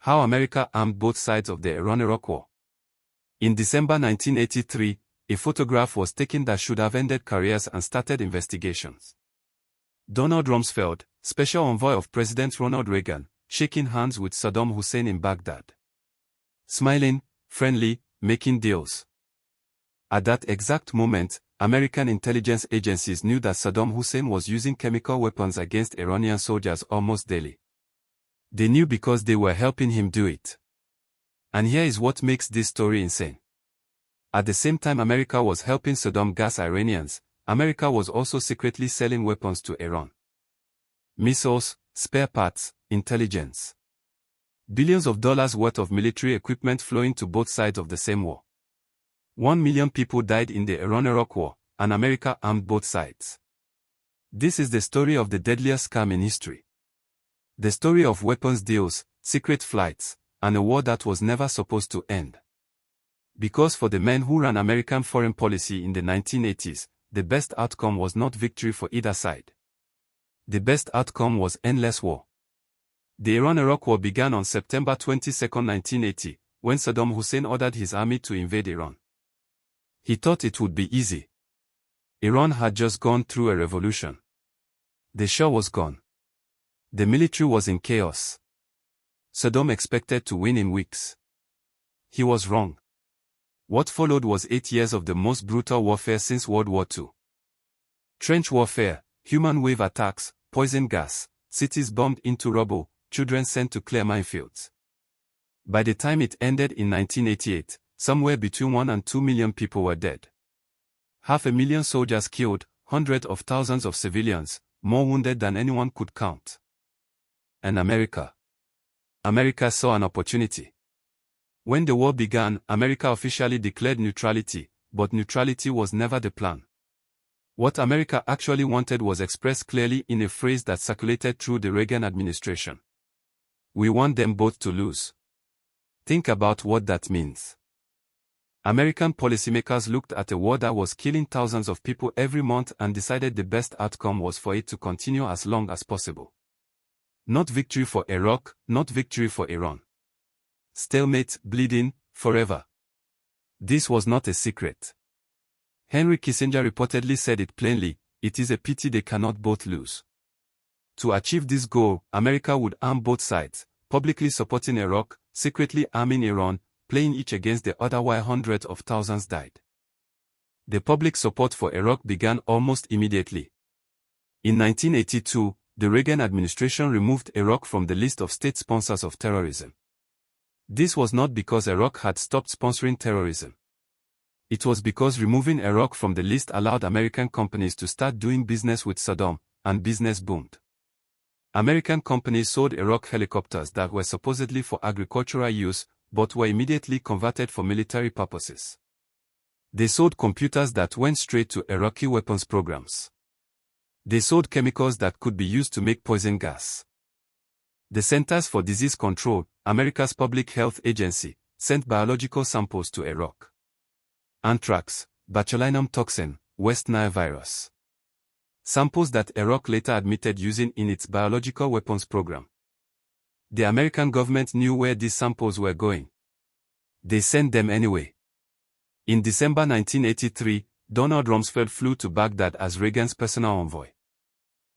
How America armed both sides of the Iran-Iraq War. In December 1983, a photograph was taken that should have ended careers and started investigations. Donald Rumsfeld, special envoy of President Ronald Reagan, shaking hands with Saddam Hussein in Baghdad. Smiling, friendly, making deals. At that exact moment, American intelligence agencies knew that Saddam Hussein was using chemical weapons against Iranian soldiers almost daily. They knew because they were helping him do it. And here is what makes this story insane. At the same time America was helping Saddam gas Iranians, America was also secretly selling weapons to Iran. Missiles, spare parts, intelligence. Billions of dollars worth of military equipment flowing to both sides of the same war. 1 million people died in the Iran-Iraq War, and America armed both sides. This is the story of the deadliest scam in history. The story of weapons deals, secret flights, and a war that was never supposed to end. Because for the men who ran American foreign policy in the 1980s, the best outcome was not victory for either side. The best outcome was endless war. The Iran-Iraq War began on September 22, 1980, when Saddam Hussein ordered his army to invade Iran. He thought it would be easy. Iran had just gone through a revolution. The Shah was gone. The military was in chaos. Saddam expected to win in weeks. He was wrong. What followed was 8 years of the most brutal warfare since World War II. Trench warfare, human wave attacks, poison gas, cities bombed into rubble, children sent to clear minefields. By the time it ended in 1988, somewhere between 1 and 2 million people were dead. 500,000 soldiers killed, hundreds of thousands of civilians, more wounded than anyone could count. And America. America saw an opportunity. When the war began, America officially declared neutrality, but neutrality was never the plan. What America actually wanted was expressed clearly in a phrase that circulated through the Reagan administration. We want them both to lose. Think about what that means. American policymakers looked at a war that was killing thousands of people every month and decided the best outcome was for it to continue as long as possible. Not victory for Iraq, not victory for Iran. Stalemate, bleeding, forever. This was not a secret. Henry Kissinger reportedly said it plainly, it is a pity they cannot both lose. To achieve this goal, America would arm both sides, publicly supporting Iraq, secretly arming Iran, playing each against the other while hundreds of thousands died. The public support for Iraq began almost immediately. In 1982, the Reagan administration removed Iraq from the list of state sponsors of terrorism. This was not because Iraq had stopped sponsoring terrorism. It was because removing Iraq from the list allowed American companies to start doing business with Saddam, and business boomed. American companies sold Iraq helicopters that were supposedly for agricultural use, but were immediately converted for military purposes. They sold computers that went straight to Iraqi weapons programs. They sold chemicals that could be used to make poison gas. The Centers for Disease Control, America's public health agency, sent biological samples to Iraq. Anthrax, botulinum toxin, West Nile virus. Samples that Iraq later admitted using in its biological weapons program. The American government knew where these samples were going. They sent them anyway. In December 1983, Donald Rumsfeld flew to Baghdad as Reagan's personal envoy.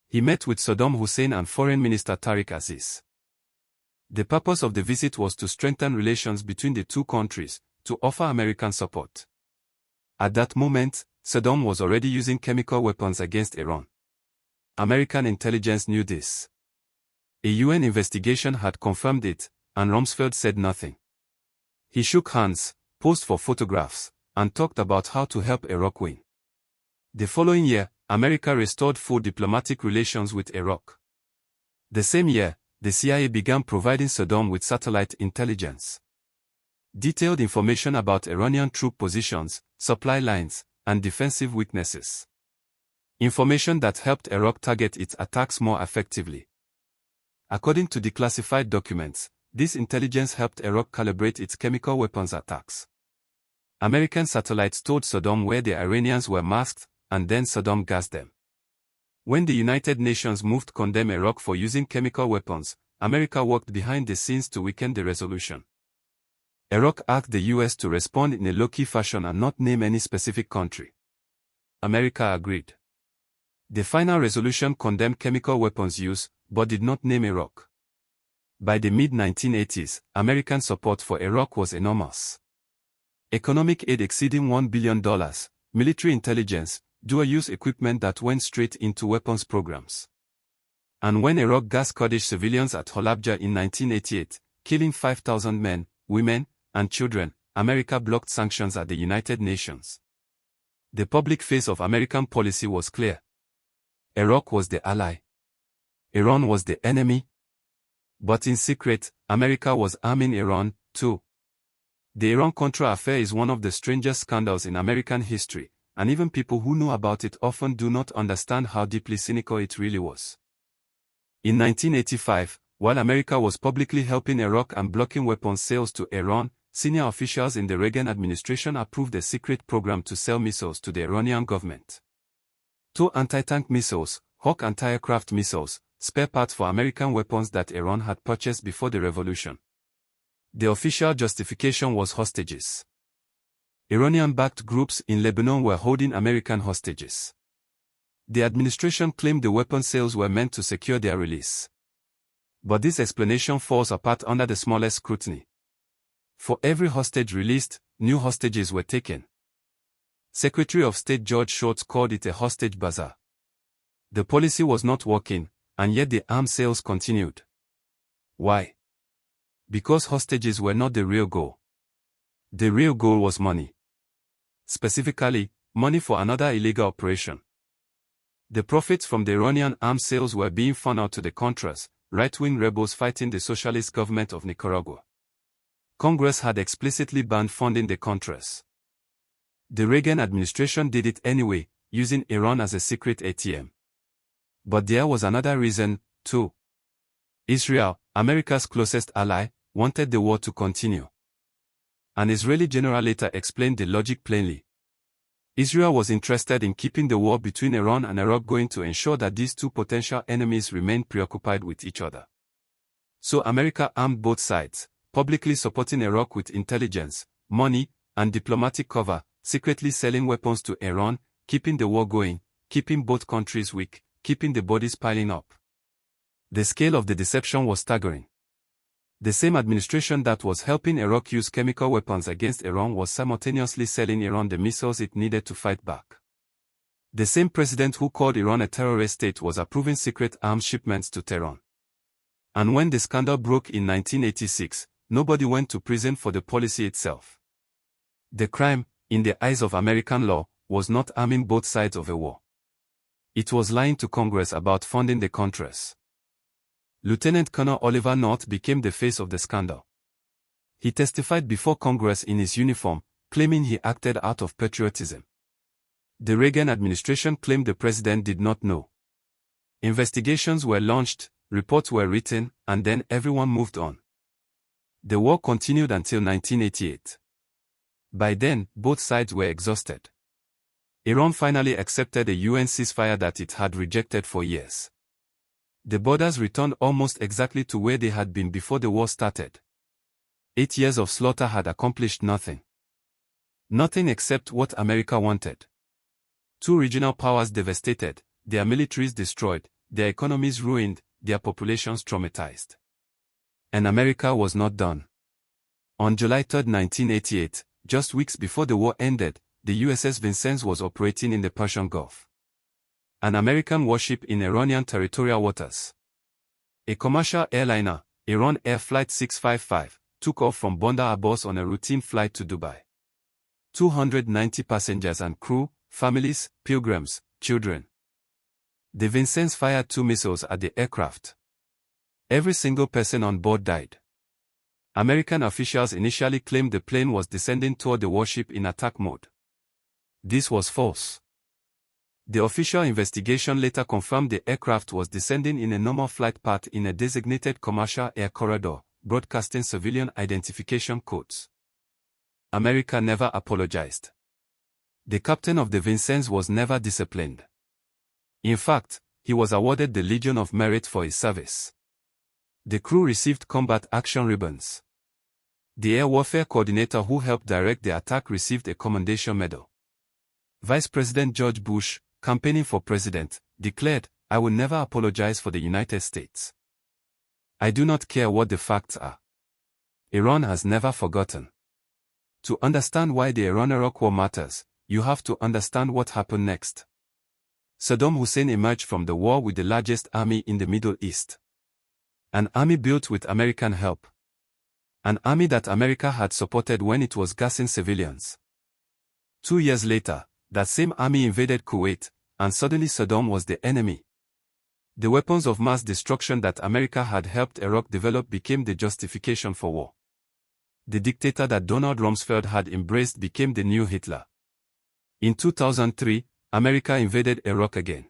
He met with Saddam Hussein and Foreign Minister Tariq Aziz. The purpose of the visit was to strengthen relations between the two countries, to offer American support. At that moment, Saddam was already using chemical weapons against Iran. American intelligence knew this. A UN investigation had confirmed it, and Rumsfeld said nothing. He shook hands, posed for photographs, and talked about how to help Iraq win. The following year, America restored full diplomatic relations with Iraq. The same year, the CIA began providing Saddam with satellite intelligence. Detailed information about Iranian troop positions, supply lines, and defensive weaknesses. Information that helped Iraq target its attacks more effectively. According to declassified documents, this intelligence helped Iraq calibrate its chemical weapons attacks. American satellites told Saddam where the Iranians were masked, and then Saddam gassed them. When the United Nations moved to condemn Iraq for using chemical weapons, America worked behind the scenes to weaken the resolution. Iraq asked the US to respond in a low-key fashion and not name any specific country. America agreed. The final resolution condemned chemical weapons use, but did not name Iraq. By the mid-1980s, American support for Iraq was enormous. Economic aid exceeding $1 billion, military intelligence, dual-use equipment that went straight into weapons programs. And when Iraq gas Kurdish civilians at Halabja in 1988, killing 5,000 men, women, and children, America blocked sanctions at the United Nations. The public face of American policy was clear. Iraq was the ally. Iran was the enemy. But in secret, America was arming Iran, too. The Iran-Contra affair is one of the strangest scandals in American history, and even people who know about it often do not understand how deeply cynical it really was. In 1985, while America was publicly helping Iraq and blocking weapons sales to Iran, senior officials in the Reagan administration approved a secret program to sell missiles to the Iranian government. 2 anti-tank missiles, Hawk anti-aircraft missiles, spare parts for American weapons that Iran had purchased before the revolution. The official justification was hostages. Iranian-backed groups in Lebanon were holding American hostages. The administration claimed the weapon sales were meant to secure their release. But this explanation falls apart under the smallest scrutiny. For every hostage released, new hostages were taken. Secretary of State George Shultz called it a hostage bazaar. The policy was not working, and yet the arms sales continued. Why? Because hostages were not the real goal. The real goal was money. Specifically, money for another illegal operation. The profits from the Iranian arms sales were being funneled to the Contras, right-wing rebels fighting the socialist government of Nicaragua. Congress had explicitly banned funding the Contras. The Reagan administration did it anyway, using Iran as a secret ATM. But there was another reason, too. Israel, America's closest ally, wanted the war to continue. An Israeli general later explained the logic plainly. Israel was interested in keeping the war between Iran and Iraq going to ensure that these two potential enemies remained preoccupied with each other. So America armed both sides, publicly supporting Iraq with intelligence, money, and diplomatic cover, secretly selling weapons to Iran, keeping the war going, keeping both countries weak, keeping the bodies piling up. The scale of the deception was staggering. The same administration that was helping Iraq use chemical weapons against Iran was simultaneously selling Iran the missiles it needed to fight back. The same president who called Iran a terrorist state was approving secret arms shipments to Tehran. And when the scandal broke in 1986, nobody went to prison for the policy itself. The crime, in the eyes of American law, was not arming both sides of a war. It was lying to Congress about funding the Contras. Lieutenant Colonel Oliver North became the face of the scandal. He testified before Congress in his uniform, claiming he acted out of patriotism. The Reagan administration claimed the president did not know. Investigations were launched, reports were written, and then everyone moved on. The war continued until 1988. By then, both sides were exhausted. Iran finally accepted a UN ceasefire that it had rejected for years. The borders returned almost exactly to where they had been before the war started. 8 years of slaughter had accomplished nothing. Nothing except what America wanted. Two regional powers devastated, their militaries destroyed, their economies ruined, their populations traumatized. And America was not done. On July 3, 1988, just weeks before the war ended, the USS Vincennes was operating in the Persian Gulf. An American warship in Iranian territorial waters. A commercial airliner, Iran Air Flight 655, took off from Bandar Abbas on a routine flight to Dubai. 290 passengers and crew, families, pilgrims, children. The Vincennes fired 2 missiles at the aircraft. Every single person on board died. American officials initially claimed the plane was descending toward the warship in attack mode. This was false. The official investigation later confirmed the aircraft was descending in a normal flight path in a designated commercial air corridor, broadcasting civilian identification codes. America never apologized. The captain of the Vincennes was never disciplined. In fact, he was awarded the Legion of Merit for his service. The crew received combat action ribbons. The air warfare coordinator who helped direct the attack received a commendation medal. Vice President George Bush, campaigning for president, declared, "I will never apologize for the United States. I do not care what the facts are." Iran has never forgotten. To understand why the Iran-Iraq war matters, you have to understand what happened next. Saddam Hussein emerged from the war with the largest army in the Middle East. An army built with American help. An army that America had supported when it was gassing civilians. 2 years later, that same army invaded Kuwait, and suddenly Saddam was the enemy. The weapons of mass destruction that America had helped Iraq develop became the justification for war. The dictator that Donald Rumsfeld had embraced became the new Hitler. In 2003, America invaded Iraq again.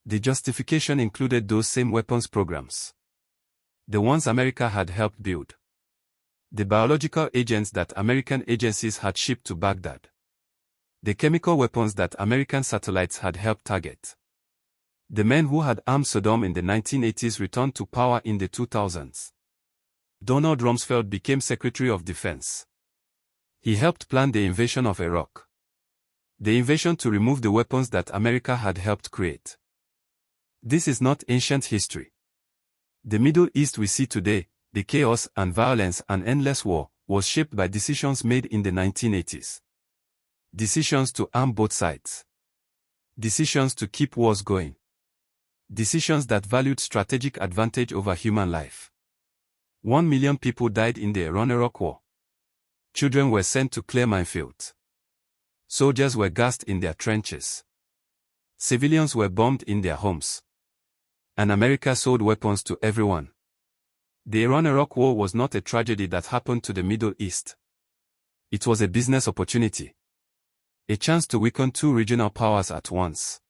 The justification included those same weapons programs. The ones America had helped build. The biological agents that American agencies had shipped to Baghdad. The chemical weapons that American satellites had helped target. The men who had armed Saddam in the 1980s returned to power in the 2000s. Donald Rumsfeld became Secretary of Defense. He helped plan the invasion of Iraq. The invasion to remove the weapons that America had helped create. This is not ancient history. The Middle East we see today, the chaos and violence and endless war, was shaped by decisions made in the 1980s. Decisions to arm both sides. Decisions to keep wars going. Decisions that valued strategic advantage over human life. 1 million people died in the Iran-Iraq war. Children were sent to clear minefields. Soldiers were gassed in their trenches. Civilians were bombed in their homes. And America sold weapons to everyone. The Iran-Iraq war was not a tragedy that happened to the Middle East. It was a business opportunity. A chance to weaken two regional powers at once.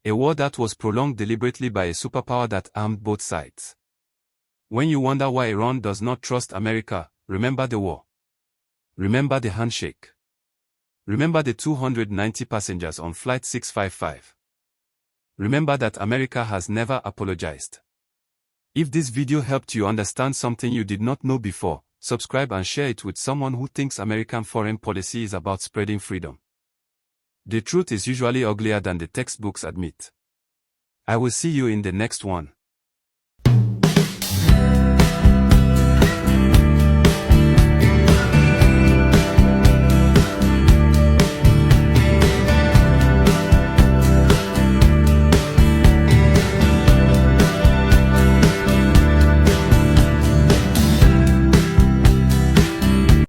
A war that was prolonged deliberately by a superpower that armed both sides. When you wonder why Iran does not trust America, remember the war. Remember the handshake. Remember the 290 passengers on Flight 655. Remember that America has never apologized. If this video helped you understand something you did not know before, subscribe and share it with someone who thinks American foreign policy is about spreading freedom. The truth is usually uglier than the textbooks admit. I will see you in the next one.